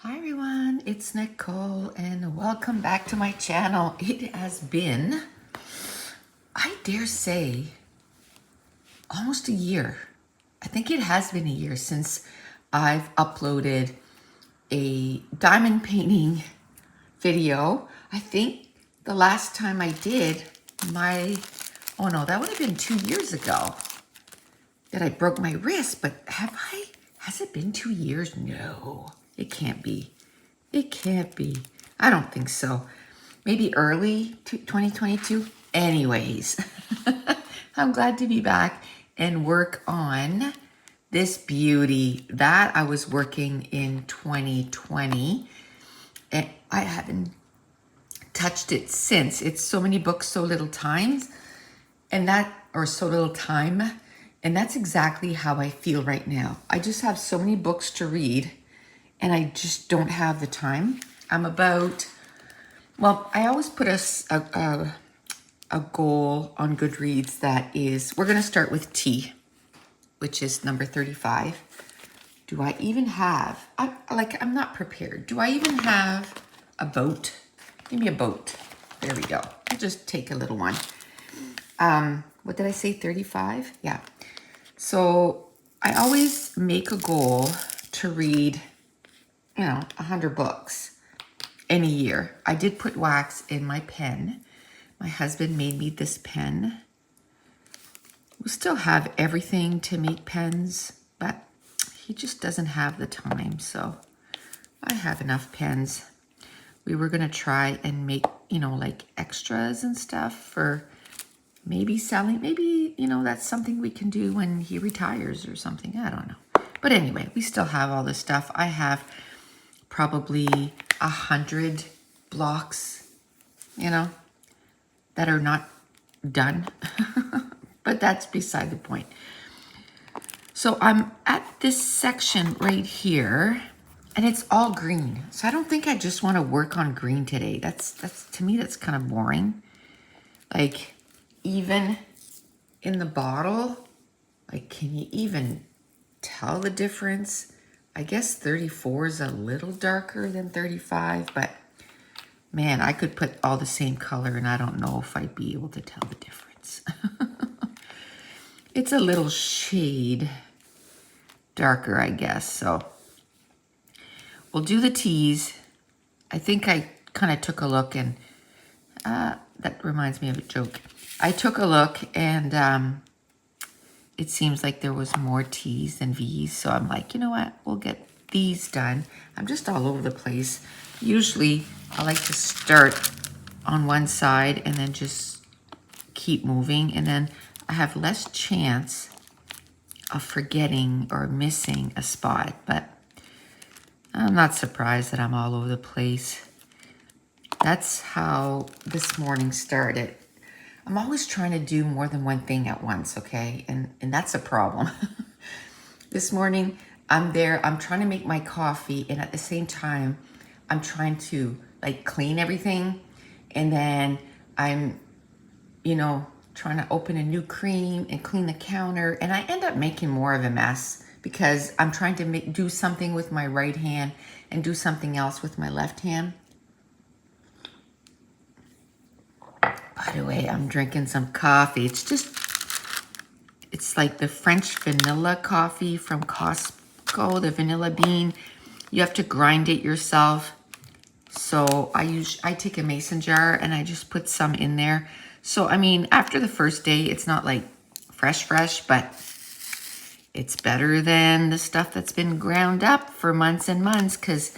Hi everyone, it's Nicole and welcome back to my channel. It has been, I dare say, almost a year. I think it has been a year since I've uploaded a diamond painting video. I think the last time I did oh no, that would have been 2 years ago that I broke my wrist, but has it been 2 years? No, it can't be. It can't be. I don't think so. Maybe early 2022. Anyways, I'm glad to be back and work on this beauty that I was working in 2020. And I haven't touched it since. It's so many books, so little times. Or so little time. And that's exactly how I feel right now. I just have so many books to read and I just don't have the time. I always put a goal on Goodreads that is, we're gonna start with T, which is number 35. Do I even have, I'm not prepared. Do I even have a boat? Give me a boat. There we go. I'll just take a little one. What did I say, 35? Yeah. So I always make a goal to read 100 books in a year. I did put wax in my pen. My husband made me this pen. We still have everything to make pens, but he just doesn't have the time, so I have enough pens. We were gonna try and make, like extras and stuff for maybe selling. Maybe, that's something we can do when he retires or something. I don't know. But anyway, we still have all this stuff. I have probably 100 blocks, that are not done. But that's beside the point. So I'm at this section right here and it's all green. So I don't think I just want to work on green today. That's to me, that's kind of boring. Like even in the bottle, like, can you even tell the difference? I guess 34 is a little darker than 35, but man, I could put all the same color and I don't know if I'd be able to tell the difference. It's a little shade darker, I guess. So we'll do the T's. I think I kind of took a look and that reminds me of a joke. I took a look and it seems like there was more T's than V's. So I'm like, you know what? We'll get these done. I'm just all over the place. Usually I like to start on one side and then just keep moving. And then I have less chance of forgetting or missing a spot. But I'm not surprised that I'm all over the place. That's how this morning started. I'm always trying to do more than one thing at once, okay? And that's a problem. This morning, I'm there, I'm trying to make my coffee, and at the same time, I'm trying to like clean everything. And then I'm, trying to open a new cream and clean the counter. And I end up making more of a mess because I'm trying to do something with my right hand and do something else with my left hand. By the way, I'm drinking some coffee. It's like the French vanilla coffee from Costco, the vanilla bean. You have to grind it yourself. So I take a mason jar and I just put some in there. So, I mean, after the first day, it's not like fresh, but it's better than the stuff that's been ground up for months and months, because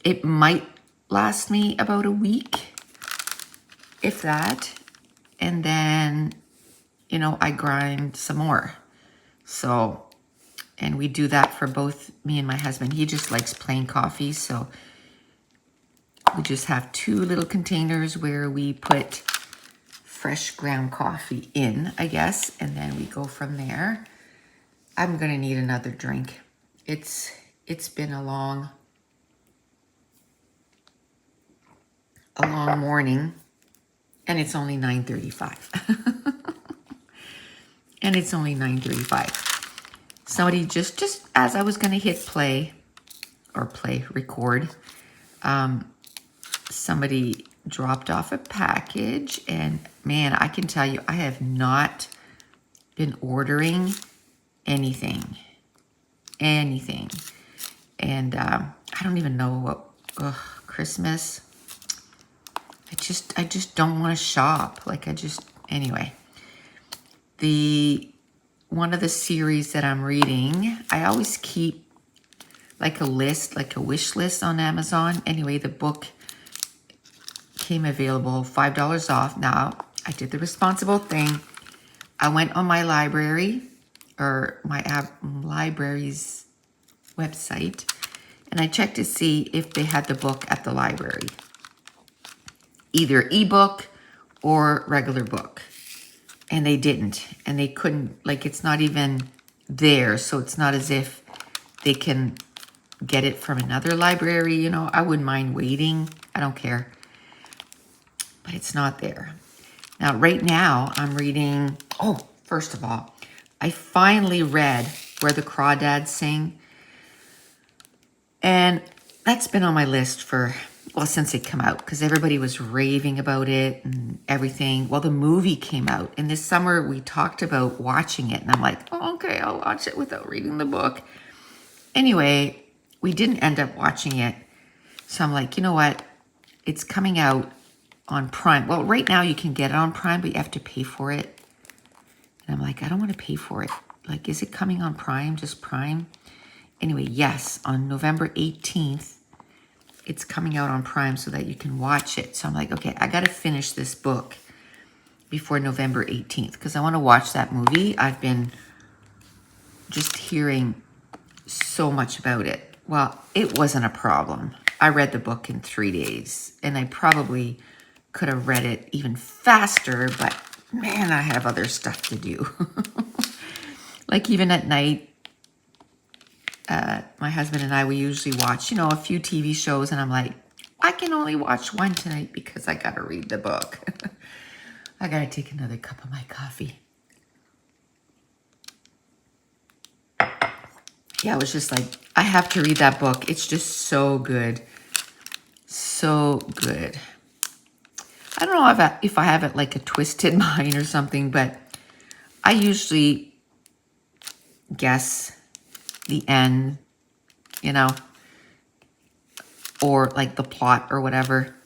it might last me about a week, if that. And then, I grind some more. So, and we do that for both me and my husband. He just likes plain coffee. So we just have 2 little containers where we put fresh ground coffee in, I guess. And then we go from there. I'm going to need another drink. It's been a long morning. And it's only 9:35. And it's only 9:35. Somebody just as I was going to hit play or play, record. Somebody dropped off a package, and man, I can tell you, I have not been ordering anything. And I don't even know what, Christmas. I just don't want to shop. Anyway, one of the series that I'm reading, I always keep like a list, like a wish list on Amazon. Anyway, the book came available, $5 off. Now, I did the responsible thing. I went on my library or my library's website, and I checked to see if they had the book at the library, either ebook or regular book. And they didn't, and they couldn't, like, it's not even there. So it's not as if they can get it from another library. You know, I wouldn't mind waiting. I don't care. But it's not there. Now, right now, I'm reading, first of all, I finally read Where the Crawdads Sing. And that's been on my list since it came out, because everybody was raving about it and everything. Well, the movie came out, and this summer we talked about watching it, and I'm like, okay, I'll watch it without reading the book. Anyway, we didn't end up watching it. So I'm like, you know what? It's coming out on Prime. Well, right now you can get it on Prime, but you have to pay for it. And I'm like, I don't want to pay for it. Like, is it coming on Prime, just Prime? Anyway, yes, on November 18th, it's coming out on Prime so that you can watch it. So I'm like, okay, I got to finish this book before November 18th because I want to watch that movie. I've been just hearing so much about it. Well, it wasn't a problem. I read the book in 3 days, and I probably could have read it even faster, but man, I have other stuff to do. Like even at night, my husband and I, we usually watch, a few TV shows, and I'm like, I can only watch one tonight because I got to read the book. I got to take another cup of my coffee. Yeah, it was just like, I have to read that book. It's just so good. So good. I don't know if I have it like a twisted mind or something, but I usually guess the end, or like the plot or whatever.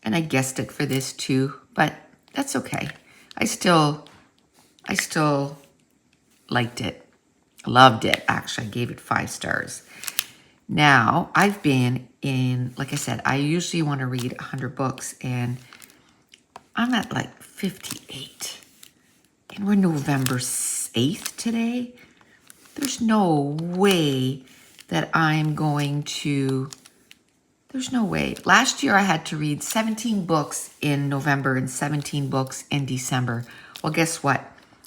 And I guessed it for this too, but that's okay. I still liked it. Loved it, actually. I gave it 5 stars. Now, I've been in, like I said, I usually want to read 100 books, and I'm at like 58. And we're November 8th today. There's no way that I'm going to... There's no way. Last year, I had to read 17 books in November and 17 books in December. Well, guess what?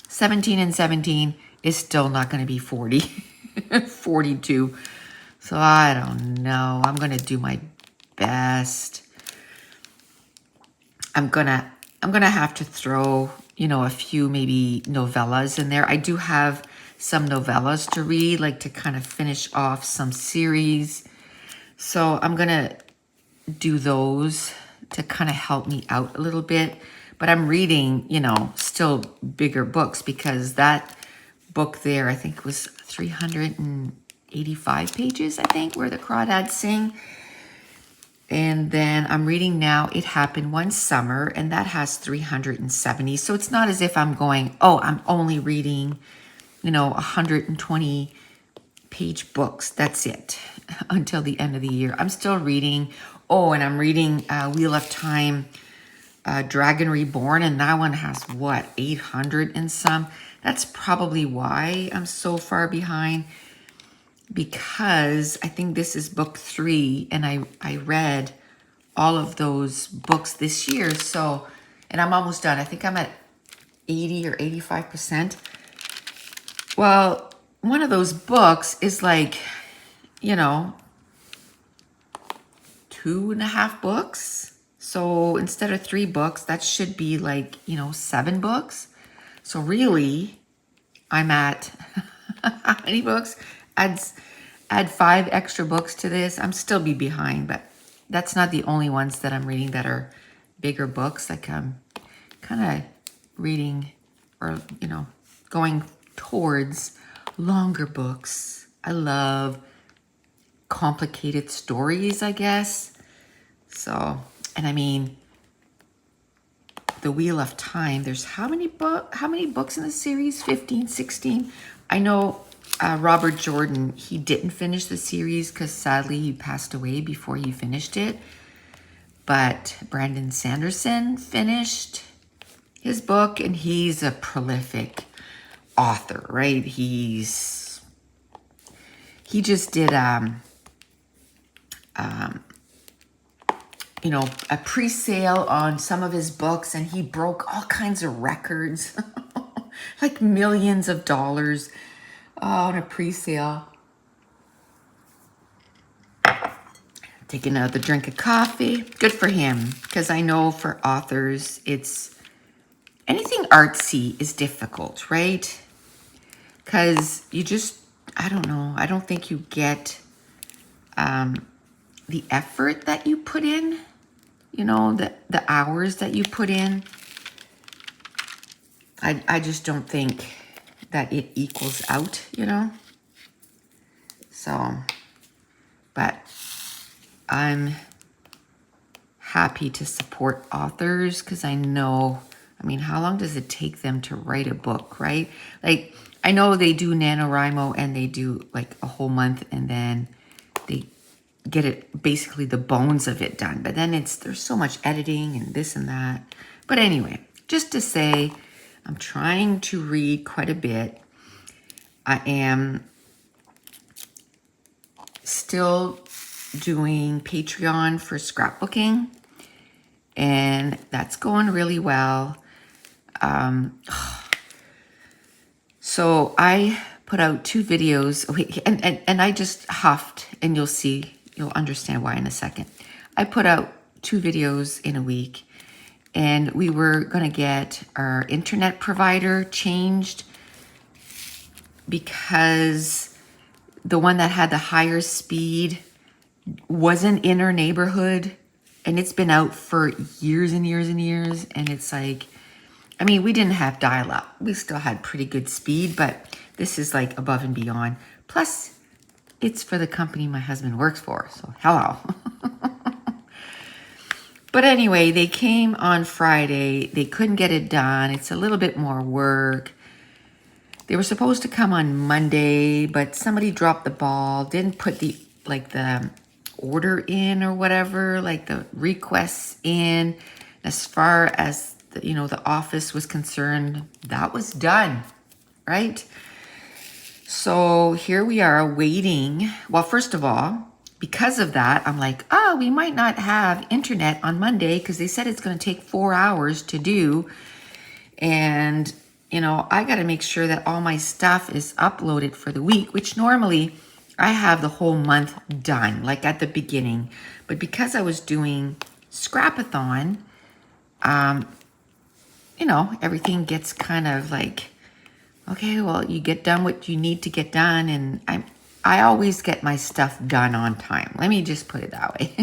17 and 17 is still not going to be 40. 42. So I don't know. I'm going to do my best. I'm going to have to throw, a few maybe novellas in there. I do have some novellas to read, like to kind of finish off some series. So I'm going to do those to kind of help me out a little bit. But I'm reading, still bigger books, because that book there, I think, was 385 pages, I think, Where the Crawdads Sing. And then I'm reading now It Happened One Summer, and that has 370. So it's not as if I'm going, I'm only reading, 120 page books. That's it until the end of the year. I'm still reading. And I'm reading Wheel of Time, Dragon Reborn, and that one has 800 and some. That's probably why I'm so far behind, because I think this is book 3, and I read all of those books this year. So, and I'm almost done. I think I'm at 80 or 85%. Well, one of those books is like, 2.5 books. So instead of 3 books, that should be like, 7 books. So really, I'm at how many books? add 5 extra books to this, I'm still be behind, but that's not the only ones that I'm reading that are bigger books. Like I'm kind of reading or, you know, going towards longer books. I love complicated stories, I guess. So, and I mean, The Wheel of Time, there's how many books in the series? 15, 16? I know Robert Jordan, he didn't finish the series because sadly he passed away before he finished it. But Brandon Sanderson finished his book, and he's a prolific author, right? He just did you know, a pre-sale on some of his books, and he broke all kinds of records, like millions of dollars on a pre-sale. Taking another drink of coffee. Good for him, because I know for authors, it's anything artsy is difficult, right? Because you just, I don't know, I don't think you get the effort that you put in, you know, the hours that you put in. I just don't think that it equals out, you know? So, but I'm happy to support authors because I know, I mean, how long does it take them to write a book, right? Like, I know they do NaNoWriMo and they do like a whole month and then they get it, basically the bones of it done. But then there's so much editing and this and that. But anyway, just to say, I'm trying to read quite a bit. I am still doing Patreon for scrapbooking, and that's going really well. So I put out 2 videos, and I just huffed, and you'll understand why in a second. I put out 2 videos in a week, and we were gonna get our internet provider changed because the one that had the higher speed wasn't in our neighborhood, and it's been out for years and years and years. And it's like, I mean, we didn't have dial-up. We still had pretty good speed, but this is like above and beyond. Plus, it's for the company my husband works for, so hello. But anyway, they came on Friday. They couldn't get it done. It's a little bit more work. They were supposed to come on Monday, but somebody dropped the ball, didn't put the order in or whatever, like the requests in. As far as the office was concerned, that was done, right? So here we are waiting. Well, first of all, because of that, I'm like, oh, we might not have internet on Monday because they said it's going to take 4 hours to do. And I got to make sure that all my stuff is uploaded for the week, which normally I have the whole month done, like at the beginning. But because I was doing Scrapathon, everything gets kind of like, okay, well, you get done what you need to get done. And I always get my stuff done on time. Let me just put it that way.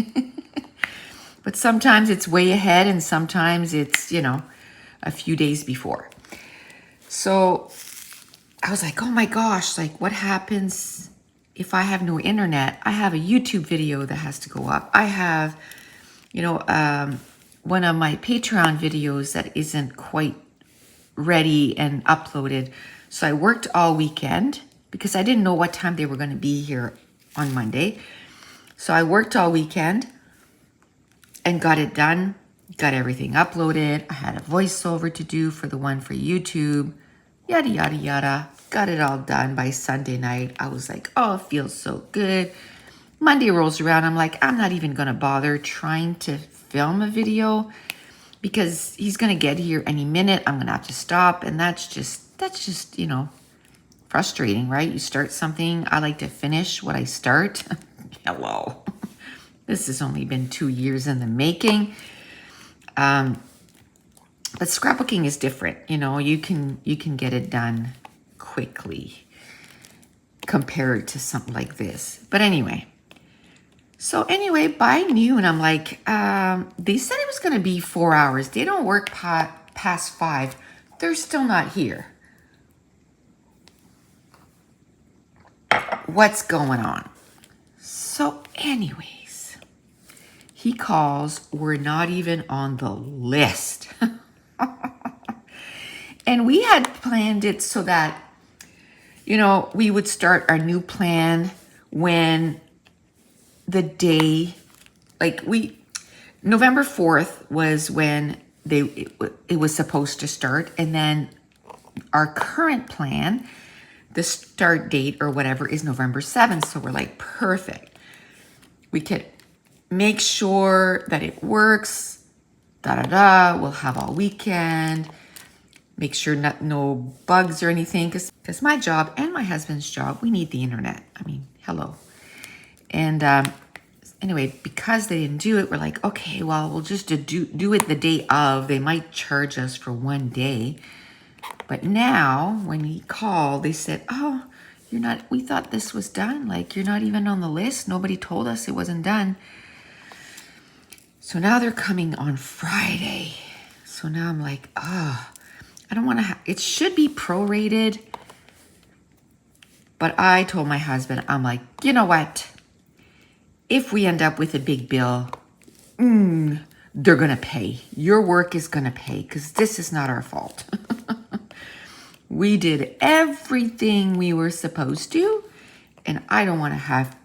But sometimes it's way ahead and sometimes it's, a few days before. So I was like, oh my gosh, like what happens if I have no internet? I have a YouTube video that has to go up. I have, one of my Patreon videos that isn't quite ready and uploaded. So I worked all weekend because I didn't know what time they were going to be here on Monday. So I worked all weekend and got it done, got everything uploaded. I had a voiceover to do for the one for YouTube, yada, yada, yada. Got it all done by Sunday night. I was like, oh, it feels so good. Monday rolls around. I'm like, I'm not even going to bother trying to film a video because he's going to get here any minute. I'm going to have to stop. And that's just, frustrating, right? You start something. I like to finish what I start. Hello. This has only been 2 years in the making. But scrapbooking is different. You can get it done quickly compared to something like this. But anyway, so anyway, by noon, I'm like, they said it was going to be 4 hours. They don't work past 5. They're still not here. What's going on? So anyways, he calls. We're not even on the list. And we had planned it so that, you know, we would start our new plan when the day, like November 4th was when it was supposed to start. And then our current plan, the start date or whatever, is November 7th. So we're like, perfect. We could make sure that it works, We'll have all weekend. Make sure no bugs or anything, because my job and my husband's job, we need the internet. I mean, hello. And anyway, because they didn't do it, we're like, okay, well, we'll just do it the day of. They might charge us for one day. But now, when he called, they said, oh, we thought this was done. Like, you're not even on the list. Nobody told us it wasn't done. So now they're coming on Friday. So now I'm like, oh, I don't want to it should be prorated. But I told my husband, I'm like, you know what? If we end up with a big bill, they're going to pay. Your work is going to pay, because this is not our fault. We did everything we were supposed to, and I don't want to have,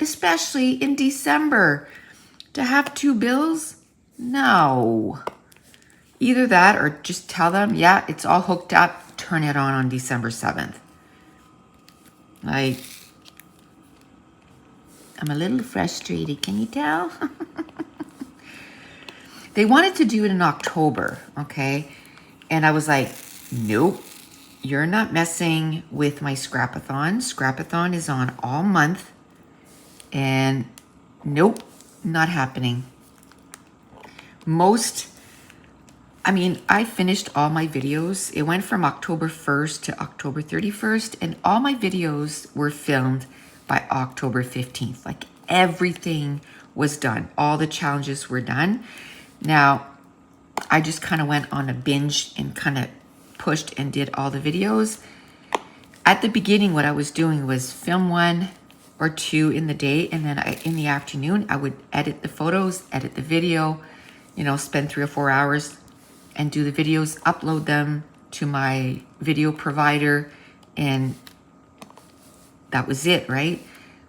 especially in December, to have 2 bills. No. Either that or just tell them, yeah, it's all hooked up, turn it on December 7th. Like, I'm a little frustrated, can you tell? They wanted to do it in October, okay? And I was like, nope, you're not messing with my Scrapathon. Scrapathon is on all month. And nope, not happening. I finished all my videos. It went from October 1st to October 31st, and all my videos were filmed by October 15th. Like, everything was done. All the challenges were done. Now, I just kind of went on a binge and kind of pushed and did all the videos. At the beginning, what I was doing was film 1 or 2 in the day, and then in the afternoon, I would edit the photos, edit the video, spend 3 or 4 hours and do the videos, upload them to my video provider, and that was it, right?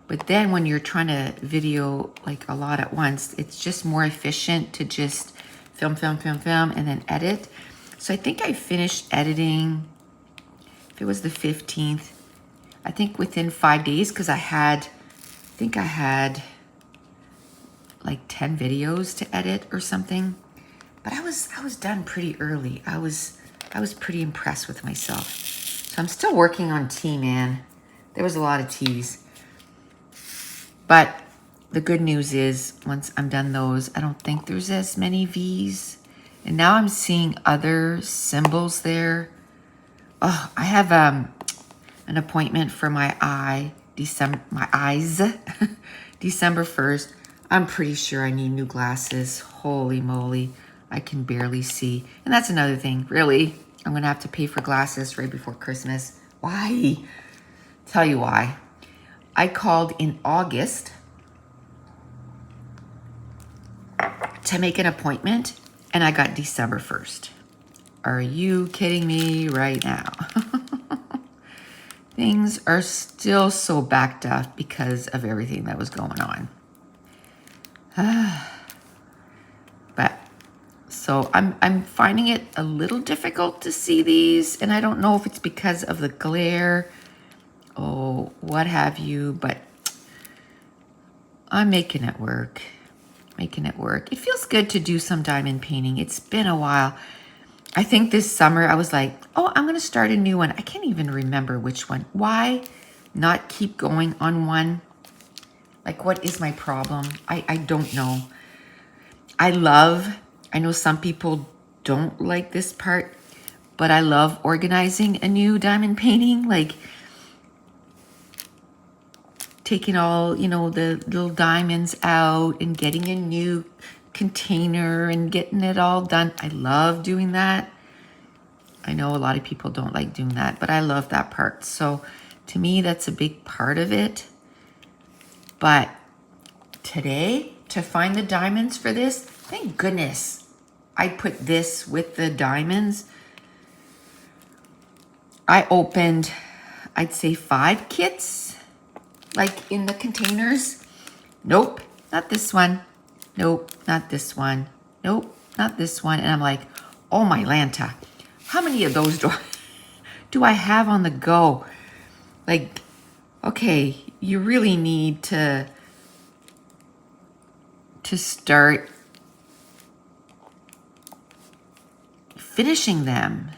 But then when you're trying to video like a lot at once, it's just more efficient to just film, and then edit. So I think I finished editing, if it was the 15th, I think within 5 days, because I had like 10 videos to edit or something. But I was done pretty early. I was pretty impressed with myself. So I'm still working on T, man. There was a lot of T's. But the good news is, once I'm done those, I don't think there's as many V's. And now I'm seeing other symbols there. Oh, I have an appointment for my eyes, December 1st. I'm pretty sure I need new glasses. Holy moly, I can barely see. And that's another thing, really. I'm gonna have to pay for glasses right before Christmas. Why? Tell you why. I called in August to make an appointment, and I got December 1st. Are you kidding me right now? Things are still so backed up because of everything that was going on. But so I'm finding it a little difficult to see these, and I don't know if it's because of the glare or what have you, but I'm making it work. It feels good to do some diamond painting. It's been a while. I think this summer I was like, oh, I'm gonna start a new one. I can't even remember which one. Why not keep going on one? Like, what is my problem? I don't know. I know some people don't like this part, but I love organizing a new diamond painting. Like, taking all, you know, the little diamonds out and getting a new container and getting it all done. I love doing that. I know a lot of people don't like doing that, but I love that part. So to me, that's a big part of it. But today, to find the diamonds for this, thank goodness I put this with the diamonds. I opened, I'd say 5 kits, like in the containers. Nope, not this one. Nope, not this one. Nope, not this one. And I'm like, oh my Lanta, how many of those do I have on the go? Like, okay, you really need to start finishing them.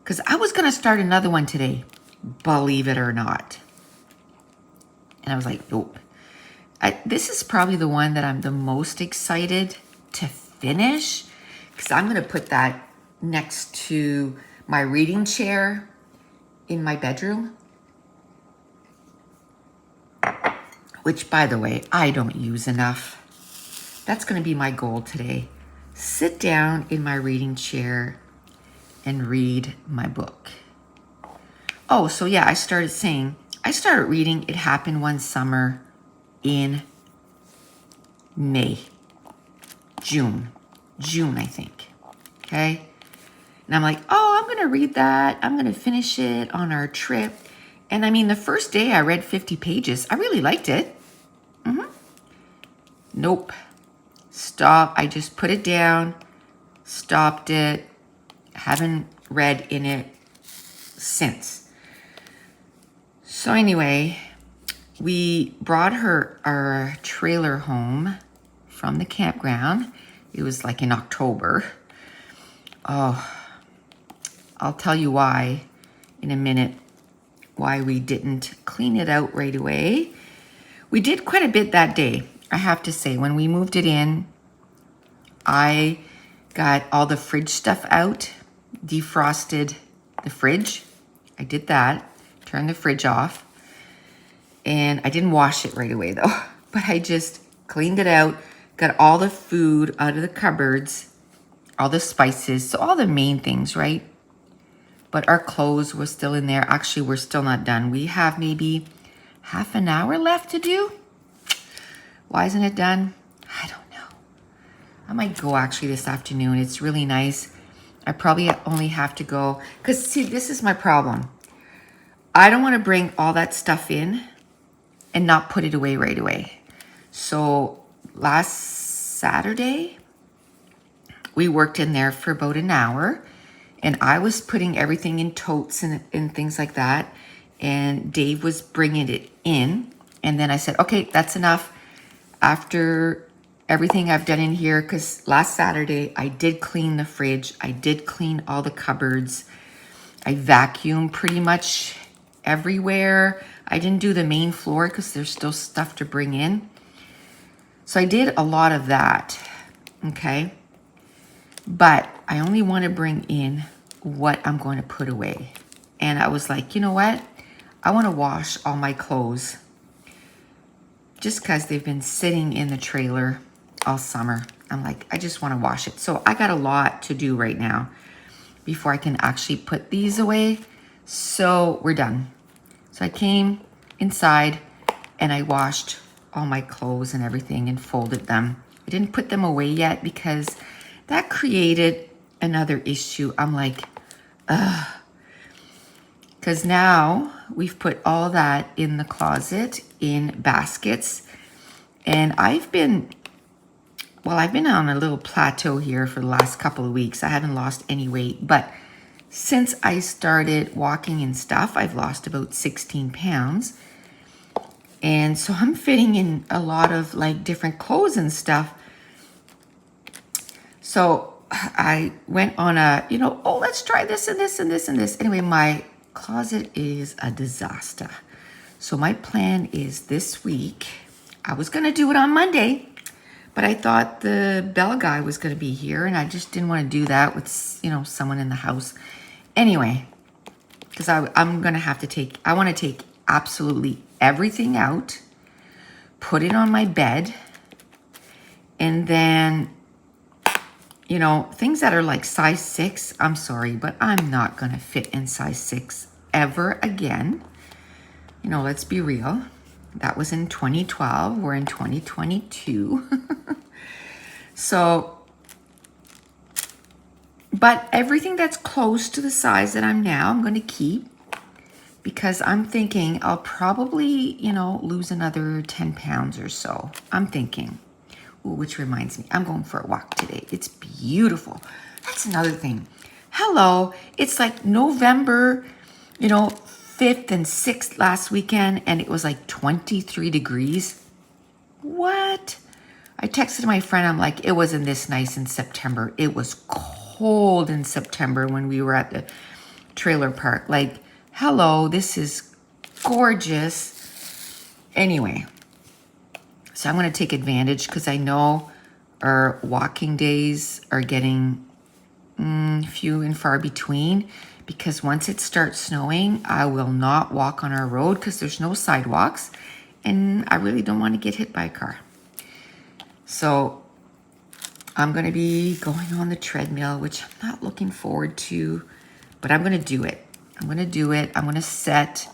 Because I was going to start another one today, believe it or not. And I was like, nope. This is probably the one that I'm the most excited to finish, because I'm going to put that next to my reading chair in my bedroom. Which, by the way, I don't use enough. That's going to be my goal today. Sit down in my reading chair and read my book. Oh, so yeah, I started reading It Happened One Summer in June, I think. Okay. And I'm like, oh, I'm going to read that. I'm going to finish it on our trip. And I mean, the first day I read 50 pages. I really liked it. Nope. Stop. I just put it down, stopped it. Haven't read in it since. So anyway, we brought our trailer home from the campground. It was like in October. Oh, I'll tell you why in a minute, why we didn't clean it out right away. We did quite a bit that day, I have to say. When we moved it in, I got all the fridge stuff out, defrosted the fridge. I did that, turned the fridge off. And I didn't wash it right away though, but I just cleaned it out, got all the food out of the cupboards, all the spices, so all the main things, right? But our clothes were still in there. Actually, we're still not done. We have maybe half an hour left to do. Why isn't it done? I don't know. I might go actually this afternoon. It's really nice. I probably only have to go, because see, this is my problem. I don't want to bring all that stuff in and not put it away right away. So last Saturday, we worked in there for about an hour, and I was putting everything in totes and things like that. And Dave was bringing it in. And then I said, okay, that's enough. After everything I've done in here, because last Saturday I did clean the fridge. I did clean all the cupboards. I vacuumed pretty much everywhere. I didn't do the main floor because there's still stuff to bring in. So I did a lot of that, okay? But I only want to bring in what I'm going to put away. And I was like, you know what? I want to wash all my clothes just because they've been sitting in the trailer all summer. I'm like, I just want to wash it. So I got a lot to do right now before I can actually put these away. So we're done. So I came inside and I washed all my clothes and everything and folded them. I didn't put them away yet because that created another issue. I'm like, ugh. Because now we've put all that in the closet in baskets. And I've been on a little plateau here for the last couple of weeks. I haven't lost any weight, but since I started walking and stuff, I've lost about 16 pounds. And so I'm fitting in a lot of like different clothes and stuff. So I went on a, oh, let's try this and this and this and this. Anyway, my closet is a disaster. So my plan is this week, I was going to do it on Monday, but I thought the bell guy was going to be here and I just didn't want to do that with, someone in the house. Anyway, because I'm going to have to I want to take absolutely everything out, put it on my bed, and then, you know, things that are like size 6, I'm sorry, but I'm not gonna fit in size 6 ever again. You know, let's be real. That was in 2012, we're in 2022. So, but everything that's close to the size that I'm now, I'm gonna keep, because I'm thinking I'll probably, you know, lose another 10 pounds or so. I'm thinking. Ooh, which reminds me, I'm going for a walk today. It's beautiful. That's another thing. Hello, it's like November, you know, 5th and 6th last weekend, and it was like 23 degrees. What? I texted my friend, I'm like, it wasn't this nice in September. It was cold in September when we were at the trailer park. Like, hello, this is gorgeous. Anyway, so I'm going to take advantage because I know our walking days are getting few and far between, because once it starts snowing, I will not walk on our road because there's no sidewalks, and I really don't want to get hit by a car. So I'm going to be going on the treadmill, which I'm not looking forward to, but I'm going to do it. I'm going to do it. I'm going to set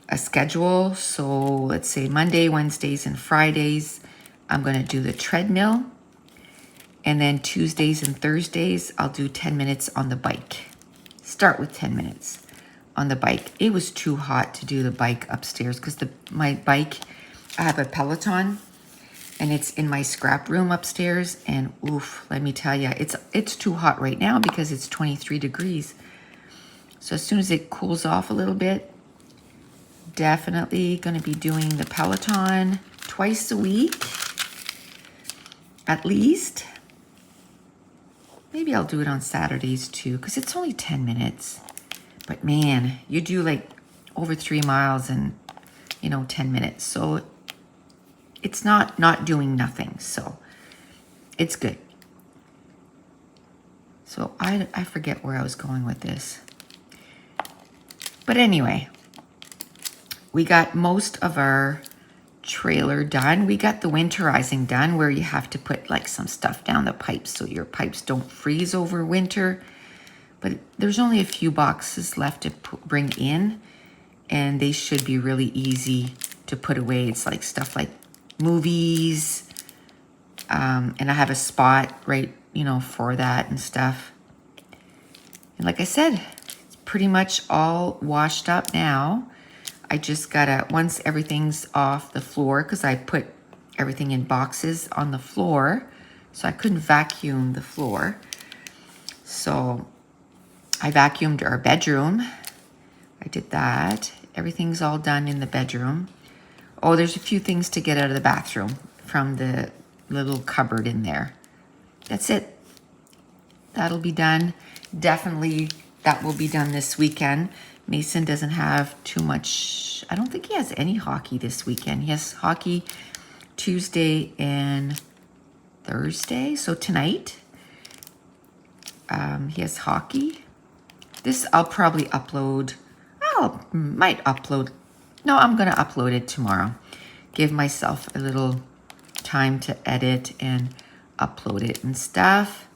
a schedule. So let's say Monday, Wednesdays, and Fridays, I'm going to do the treadmill. And then Tuesdays and Thursdays, I'll do 10 minutes on the bike. Start with 10 minutes on the bike. It was too hot to do the bike upstairs because my bike, I have a Peloton, and it's in my scrap room upstairs. And oof, let me tell you, it's too hot right now because it's 23 degrees. So as soon as it cools off a little bit, definitely going to be doing the Peloton twice a week, at least. Maybe I'll do it on Saturdays too, because it's only 10 minutes. But man, you do like over 3 miles in, you know, 10 minutes. So it's not doing nothing. So it's good. So I forget where I was going with this. But anyway, we got most of our trailer done. We got the winterizing done, where you have to put like some stuff down the pipes so your pipes don't freeze over winter. But there's only a few boxes left to bring in, and they should be really easy to put away. It's like stuff like movies, and I have a spot right, you know, for that and stuff. And like I said, it's pretty much all washed up now. I just gotta, once everything's off the floor, because I put everything in boxes on the floor, so I couldn't vacuum the floor. So I vacuumed our bedroom. I did that. Everything's all done in the bedroom. Oh, there's a few things to get out of the bathroom from the little cupboard in there. That's it. That'll be done. Definitely that will be done this weekend. Mason doesn't have too much. I don't think he has any hockey this weekend. He has hockey Tuesday and Thursday. So tonight, he has hockey. This I'll probably upload. Might upload. No, I'm going to upload it tomorrow. Give myself a little time to edit and upload it and stuff.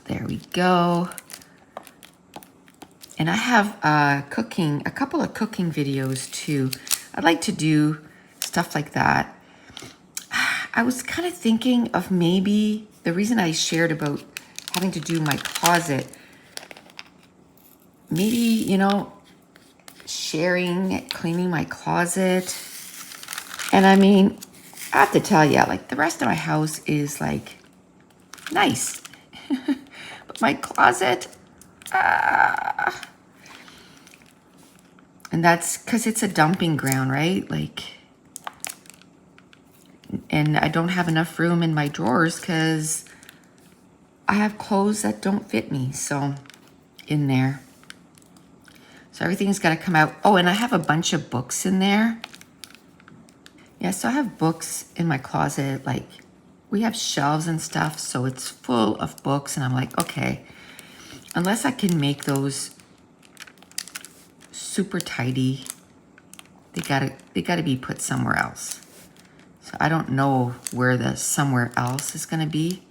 There we go. And I have a couple of cooking videos too. I'd like to do stuff like that. I was kind of thinking of maybe, the reason I shared about having to do my closet, maybe, you know, cleaning my closet. And I mean, I have to tell you, like the rest of my house is like nice. But my closet, and that's because it's a dumping ground, right? Like, and I don't have enough room in my drawers because I have clothes that don't fit me. So in there. So everything's got to come out. Oh, and I have a bunch of books in there. Yeah, so I have books in my closet. Like, we have shelves and stuff, so it's full of books. And I'm like, okay, unless I can make those super tidy. They gotta be put somewhere else. So I don't know where the somewhere else is gonna be.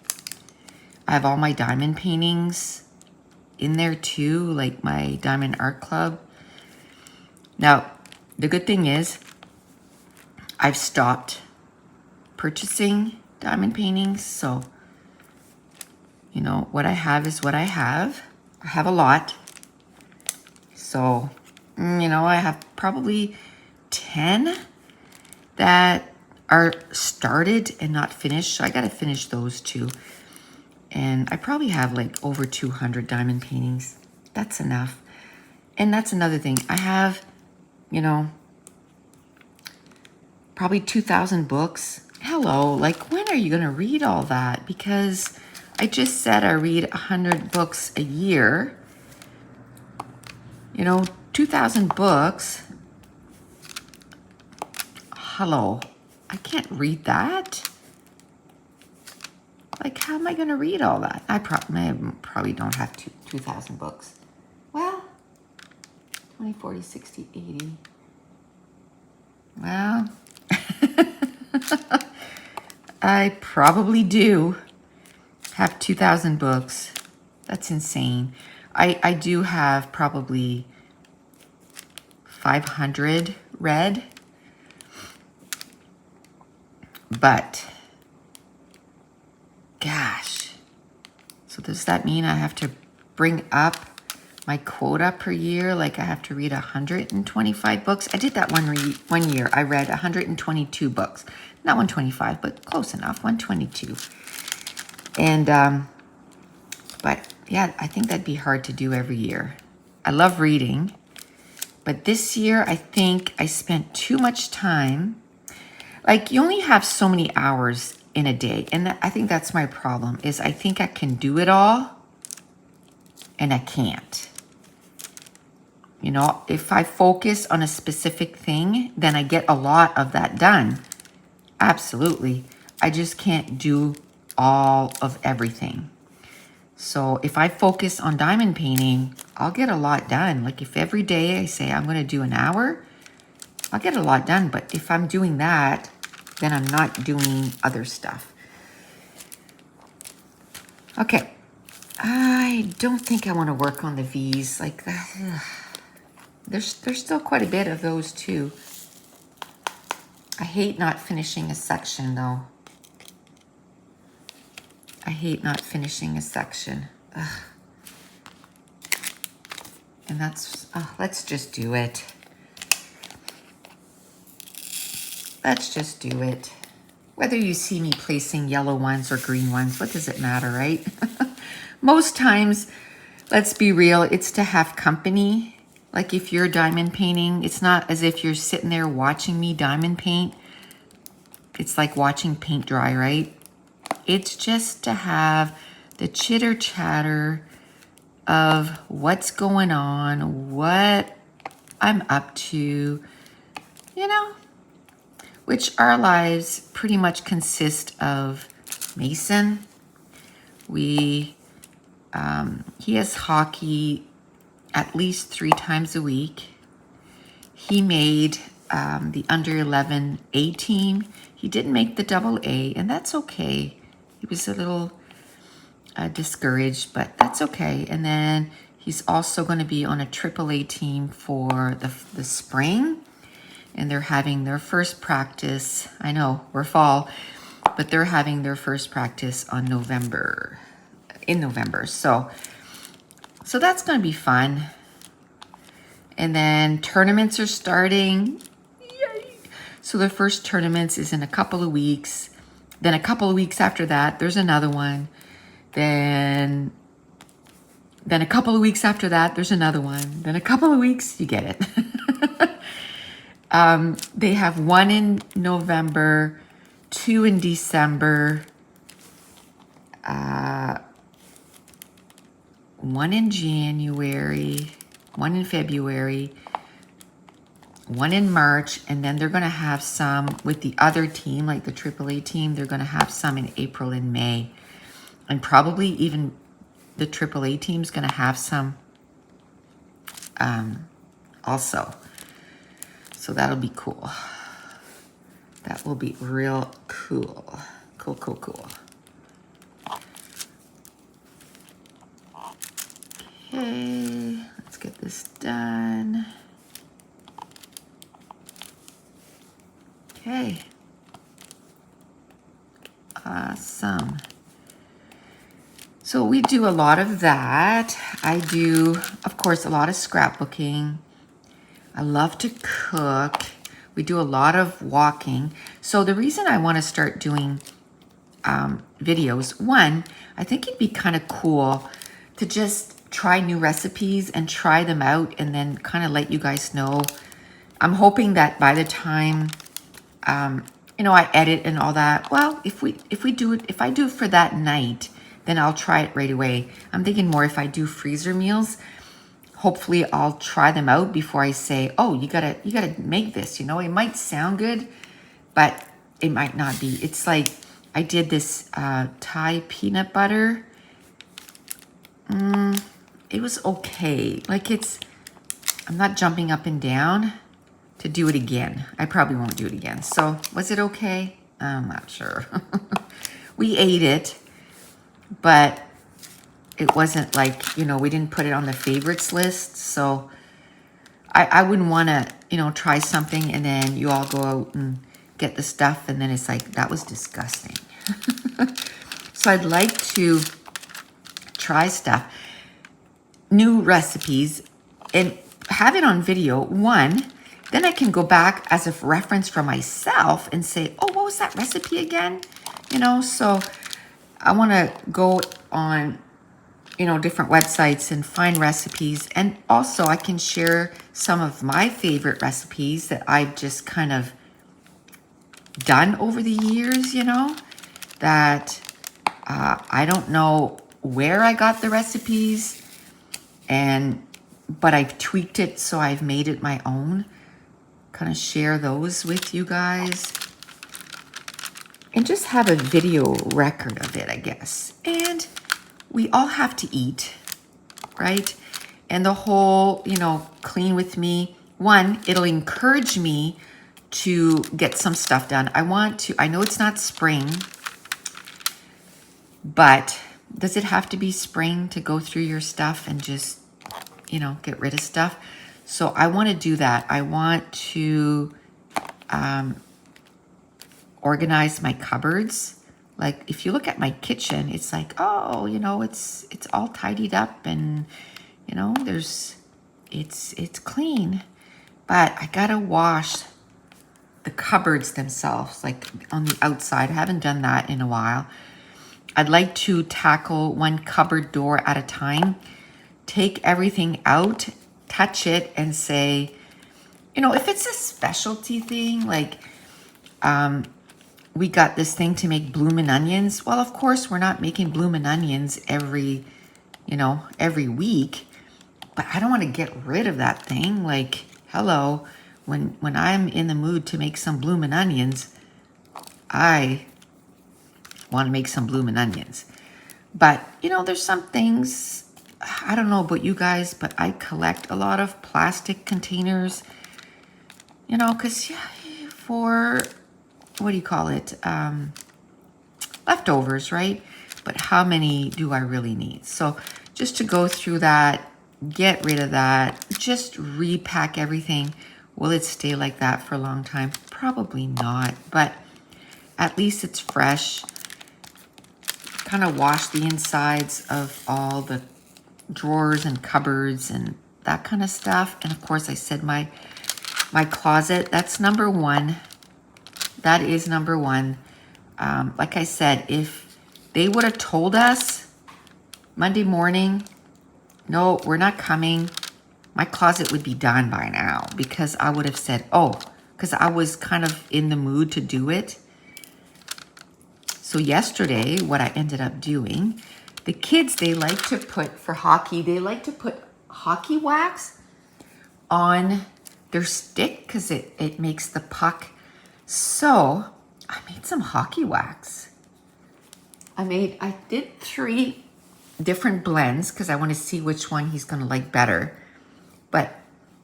I have all my diamond paintings in there too, like my Diamond Art Club. Now, the good thing is I've stopped purchasing diamond paintings, so you know, what I have is what I have. I have a lot. So, you know, I have probably 10 that are started and not finished. So I got to finish those too. And I probably have like over 200 diamond paintings. That's enough. And that's another thing. I have, you know, probably 2,000 books. Hello, like when are you going to read all that? Because I just said I read 100 books a year. You know, 2,000 books. Hello, I can't read that. Like, how am I going to read all that? I probably don't have 2,000 books. Well, 20, 40, 60, 80. Well, I probably do have 2,000 books. That's insane. I do have probably 500 read. But, gosh. So does that mean I have to bring up my quota per year? Like I have to read 125 books? I did that one year. I read 122 books. Not 125, but close enough, 122. And, but yeah, I think that'd be hard to do every year. I love reading, but this year I think I spent too much time. Like you only have so many hours in a day. And I think that's my problem is I think I can do it all and I can't. You know, if I focus on a specific thing, then I get a lot of that done. Absolutely. I just can't do all of everything. So if I focus on diamond painting, I'll get a lot done. Like if every day I say I'm going to do an hour, I'll get a lot done. But if I'm doing that, then I'm not doing other stuff. Okay. I don't think I want to work on the V's like that. Ugh. There's still quite a bit of those too. I hate not finishing a section though. I hate not finishing a section. Ugh. And that's, let's just do it. Let's just do it. Whether you see me placing yellow ones or green ones, what does it matter, right? Most times, let's be real, it's to have company. Like if you're diamond painting, it's not as if you're sitting there watching me diamond paint. It's like watching paint dry, right? It's just to have the chitter chatter of what's going on, what I'm up to, you know, which our lives pretty much consist of Mason. He has hockey at least 3 times a week. He made the under 11 A team. He didn't make the double A, and that's okay. He was a little discouraged, but that's okay. And then he's also going to be on a triple A team for the spring, and they're having their first practice. I know we're fall, but they're having their first practice in November. So that's going to be fun. And then tournaments are starting. Yay! So the first tournaments is in a couple of weeks. Then a couple of weeks after that, there's another one. Then a couple of weeks after that, there's another one. Then a couple of weeks, you get it. They have 1 in November, 2 in December, 1 in January, 1 in February, 1 in March, and then they're going to have some with the other team, like the AAA team. They're going to have some in April and May. And probably even the AAA team's going to have some also. So that'll be cool. That will be real cool. Cool, cool, cool. Okay, let's get this done. Okay. Awesome. So we do a lot of that. I do, of course, a lot of scrapbooking. I love to cook. We do a lot of walking. So the reason I want to start doing videos, one, I think it'd be kind of cool to just try new recipes and try them out and then kind of let you guys know. I'm hoping that by the time, you know, I edit and all that, well, if I do it for that night, then I'll try it right away. I'm thinking more if I do freezer meals, hopefully I'll try them out before I say, oh, you gotta make this, you know. It might sound good, but it might not be. It's like I did this Thai peanut butter. It was okay. Like I'm not jumping up and down to do it again. I probably won't do it again. So was it okay? I'm not sure. We ate it, but it wasn't like, you know, we didn't put it on the favorites list. So I wouldn't want to, you know, try something and then you all go out and get the stuff and then it's like, that was disgusting. So I'd like to try stuff, new recipes, and have it on video. One, then I can go back as a reference for myself and say, oh, what was that recipe again? You know, so I want to go on, you know, different websites and find recipes. And also I can share some of my favorite recipes that I've just kind of done over the years, you know, that I don't know where I got the recipes, but I've tweaked it so I've made it my own. Kind of share those with you guys and just have a video record of it, I guess. And we all have to eat, right? And the whole, you know, clean with me. One, it'll encourage me to get some stuff done. I know it's not spring, but does it have to be spring to go through your stuff and just, you know, get rid of stuff? So I want to do that. I want to organize my cupboards. Like if you look at my kitchen, it's like, oh, you know, it's all tidied up and, you know, it's clean. But I gotta wash the cupboards themselves, like on the outside. I haven't done that in a while. I'd like to tackle one cupboard door at a time, take everything out, touch it and say, you know, if it's a specialty thing, like we got this thing to make bloomin' onions. Well, of course, we're not making bloomin' onions every week, but I don't want to get rid of that thing. Like, hello, when I'm in the mood to make some bloomin' onions, I want to make some bloomin' onions. But, you know, there's some things, I don't know about you guys, but I collect a lot of plastic containers, you know, because for, what do you call it? Leftovers, right? But how many do I really need? So just to go through that, get rid of that, just repack everything. Will it stay like that for a long time? Probably not, but at least it's fresh. Kind of wash the insides of all the drawers and cupboards and that kind of stuff. And of course, I said my closet, that's number one. That is number one. Like I said, if they would have told us Monday morning, no, we're not coming, my closet would be done by now because I would have said, oh, because I was kind of in the mood to do it. So yesterday, what I ended up doing, the kids, they like to put, for hockey, they like to put hockey wax on their stick because it makes the puck. So I made some hockey wax. I did 3 different blends because I want to see which one he's going to like better. But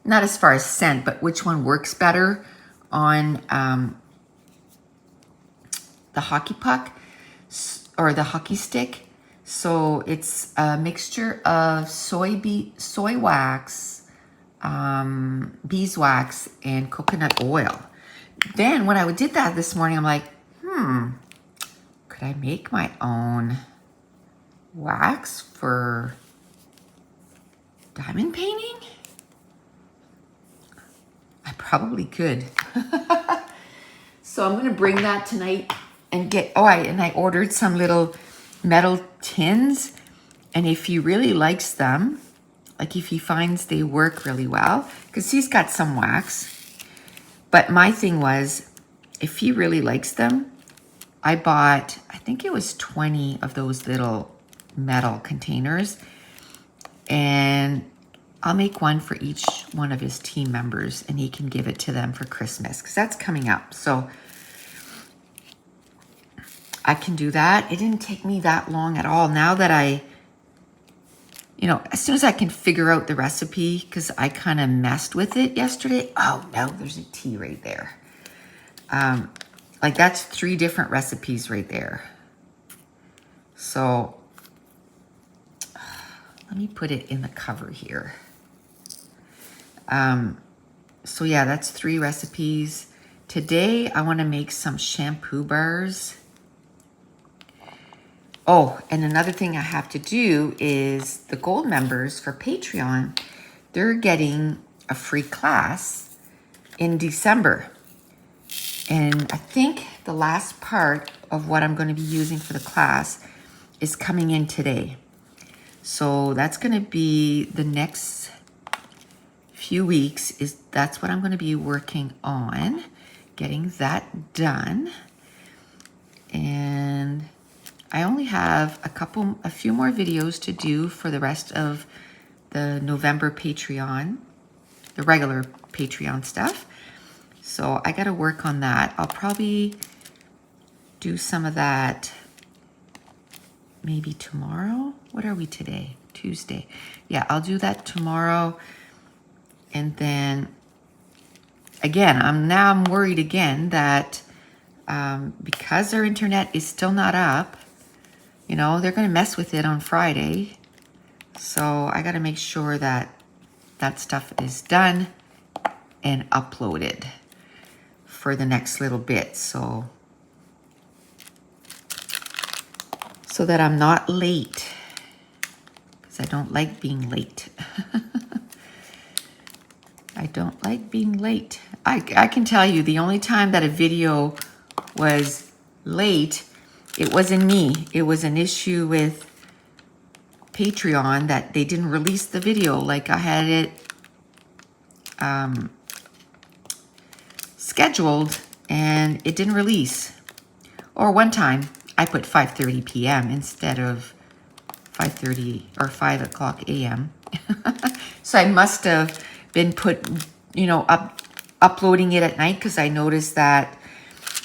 not as far as scent, but which one works better on the hockey puck or the hockey stick. So it's a mixture of soy wax, beeswax, and coconut oil. Then when I did that this morning, I'm like, could I make my own wax for diamond painting? I probably could. So I'm gonna bring that tonight and get, I ordered some little metal tins. And if he really likes them, like if he finds they work really well, because he's got some wax. But my thing was, if he really likes them, I bought, I think it was 20 of those little metal containers. And I'll make one for each one of his team members, and he can give it to them for Christmas, because that's coming up. So I can do that. It didn't take me that long at all. Now that as soon as I can figure out the recipe, because I kind of messed with it yesterday. Oh no, there's a tea right there. Like that's 3 different recipes right there. So let me put it in the cover here. So yeah, that's 3 recipes. Today I want to make some shampoo bars. Oh, and another thing I have to do is the gold members for Patreon, they're getting a free class in December. And I think the last part of what I'm going to be using for the class is coming in today. So that's going to be the next few weeks. That's what I'm going to be working on, getting that done. And I only have a few more videos to do for the rest of the November Patreon, the regular Patreon stuff. So I got to work on that. I'll probably do some of that maybe tomorrow. What are we today? Tuesday. Yeah, I'll do that tomorrow. And then again, I'm worried again that because their internet is still not up, they're going to mess with it on Friday. So I got to make sure that that stuff is done and uploaded for the next little bit. So that I'm not late, because I don't like being late. I don't like being late. I can tell you the only time that a video was late, it wasn't me. It was an issue with Patreon that they didn't release the video. Like I had it scheduled and it didn't release. Or one time I put 5:30 p.m. instead of 5:30 or 5 o'clock a.m. So I must have been uploading it at night, because I noticed that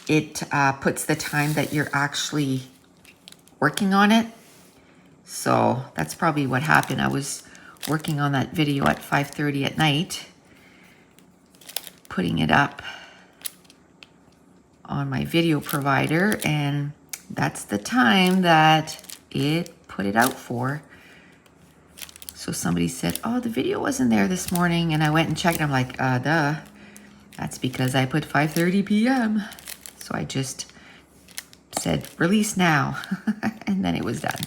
it puts the time that you're actually working on it. So that's probably what happened. I was working on that video at 5:30 at night, putting it up on my video provider, and that's the time that it put it out for. So somebody said, oh, the video wasn't there this morning, and I went and checked. I'm like, duh. That's because I put 5:30 p.m. So I just said, release now, and then it was done.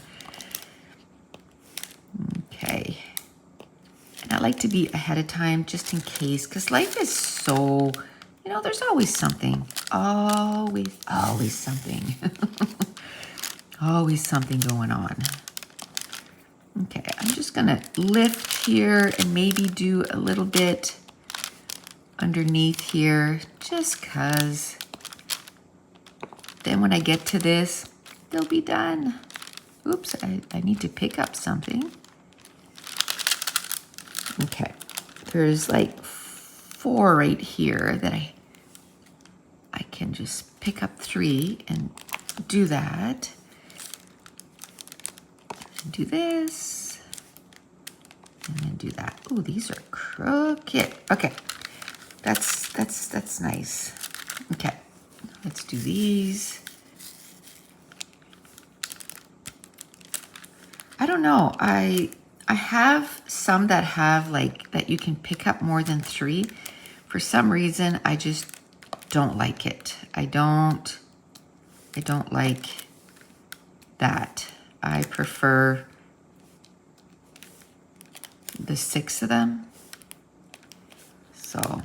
Okay. And I like to be ahead of time just in case, because life is so, there's always something. Always something. Always something going on. Okay, I'm just gonna lift here and maybe do a little bit underneath here, just cause then when I get to this, they'll be done. Oops, I need to pick up something. Okay, there's like 4 right here that I can just pick up 3 and do that. Do this. And then do that. Ooh, these are crooked. Okay, that's nice. Okay, let's do these. I don't know. I have some that have like that you can pick up more than 3. For some reason, I just don't like it. I don't like that. I prefer the 6 of them. So,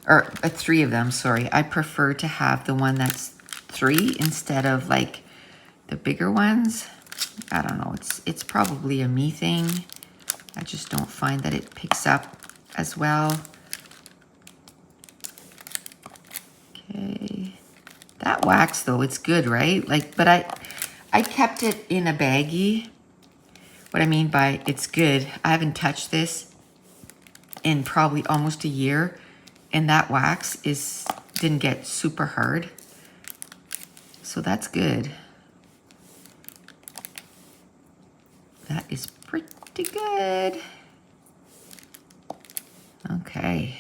or 3 of them, sorry. I prefer to have the one that's 3 instead of like the bigger ones. I don't know, it's probably a me thing. I just don't find that it picks up as well. Okay. That wax though, it's good, right? Like, but I kept it in a baggie. What I mean by it's good, I haven't touched this in probably almost a year, and that wax didn't get super hard. So that's good. That is pretty good. Okay.